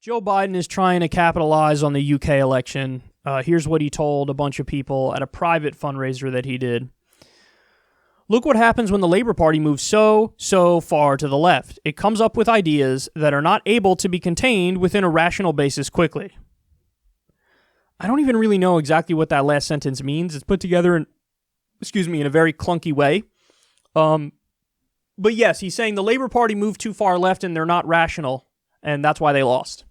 Joe Biden is trying to capitalize on the UK election. Here's what he told a bunch of people at a private fundraiser that he did. Look what happens when the Labour Party moves so far to the left. It comes up with ideas that are not able to be contained within a rational basis quickly. I don't even really know exactly what that last sentence means. It's put together in a very clunky way. But yes, he's saying the Labour Party moved too far left and they're not rational, and that's why they lost.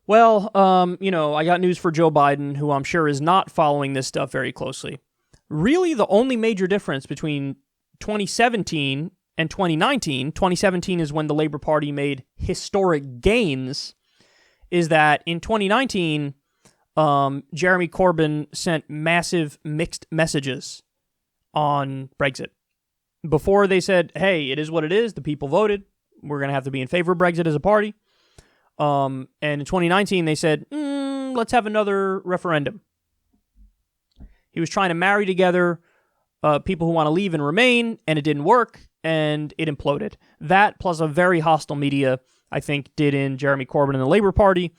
Well, I got news for Joe Biden, who I'm sure is not following this stuff very closely. Really, the only major difference between 2017 and 2019, 2017 is when the Labour Party made historic gains, is that in 2019, Jeremy Corbyn sent massive mixed messages on Brexit. Before they said, hey, it is what it is, the people voted, we're going to have to be in favor of Brexit as a party. And in 2019, they said, let's have another referendum. He was trying to marry together people who want to leave and remain, and it didn't work, and it imploded. That, plus a very hostile media, I think, did in Jeremy Corbyn and the Labour Party.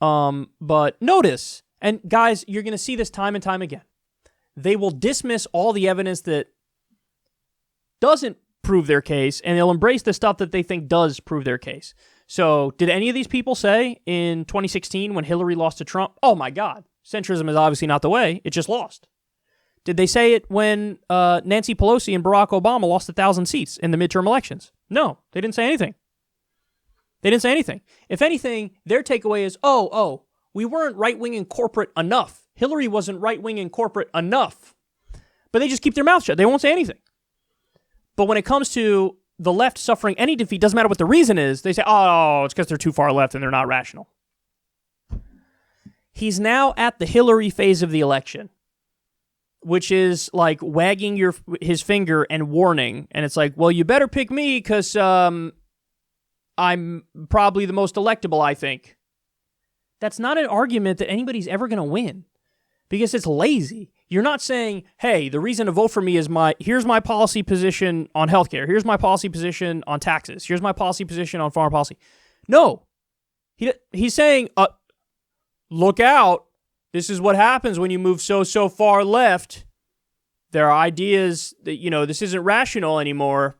But notice, and guys, you're going to see this time and time again, they will dismiss all the evidence that doesn't prove their case, and they'll embrace the stuff that they think does prove their case. So, did any of these people say in 2016 when Hillary lost to Trump, oh my God, centrism is obviously not the way, it just lost? Did they say it when Nancy Pelosi and Barack Obama lost 1,000 seats in the midterm elections? No, they didn't say anything. They didn't say anything. If anything, their takeaway is, we weren't right-wing and corporate enough. Hillary wasn't right-wing and corporate enough. But they just keep their mouth shut. They won't say anything. But when it comes to the left suffering any defeat, doesn't matter what the reason is, they say, it's because they're too far left and they're not rational. He's now at the Hillary phase of the election, which is like wagging his finger and warning. And it's like, well, you better pick me because I'm probably the most electable, I think. That's not an argument that anybody's ever going to win because it's lazy. You're not saying, hey, the reason to vote for me is here's my policy position on healthcare. Here's my policy position on taxes. Here's my policy position on foreign policy. No. He's saying, look out. This is what happens when you move so far left. There are ideas that, this isn't rational anymore.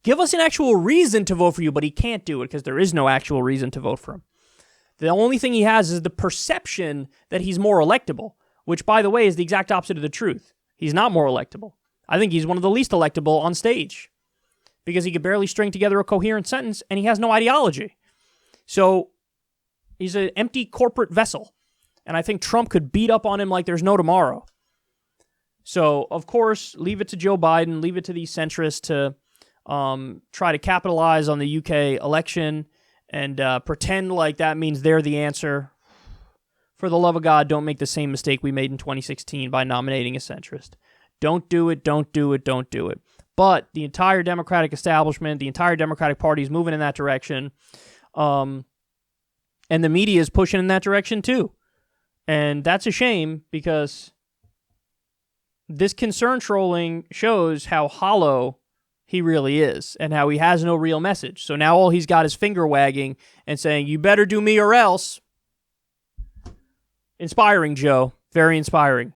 Give us an actual reason to vote for you, but he can't do it because there is no actual reason to vote for him. The only thing he has is the perception that he's more electable, which, by the way, is the exact opposite of the truth. He's not more electable. I think he's one of the least electable on stage because he could barely string together a coherent sentence and he has no ideology. So he's an empty corporate vessel. And I think Trump could beat up on him like there's no tomorrow. So, of course, leave it to Joe Biden, leave it to these centrists to try to capitalize on the UK election and pretend like that means they're the answer. For the love of God, don't make the same mistake we made in 2016 by nominating a centrist. Don't do it, don't do it, don't do it. But the entire Democratic establishment, the entire Democratic Party is moving in that direction. And the media is pushing in that direction too. And that's a shame because this concern trolling shows how hollow he really is and how he has no real message. So now all he's got is finger wagging and saying, you better do me or else. Inspiring, Joe. Very inspiring.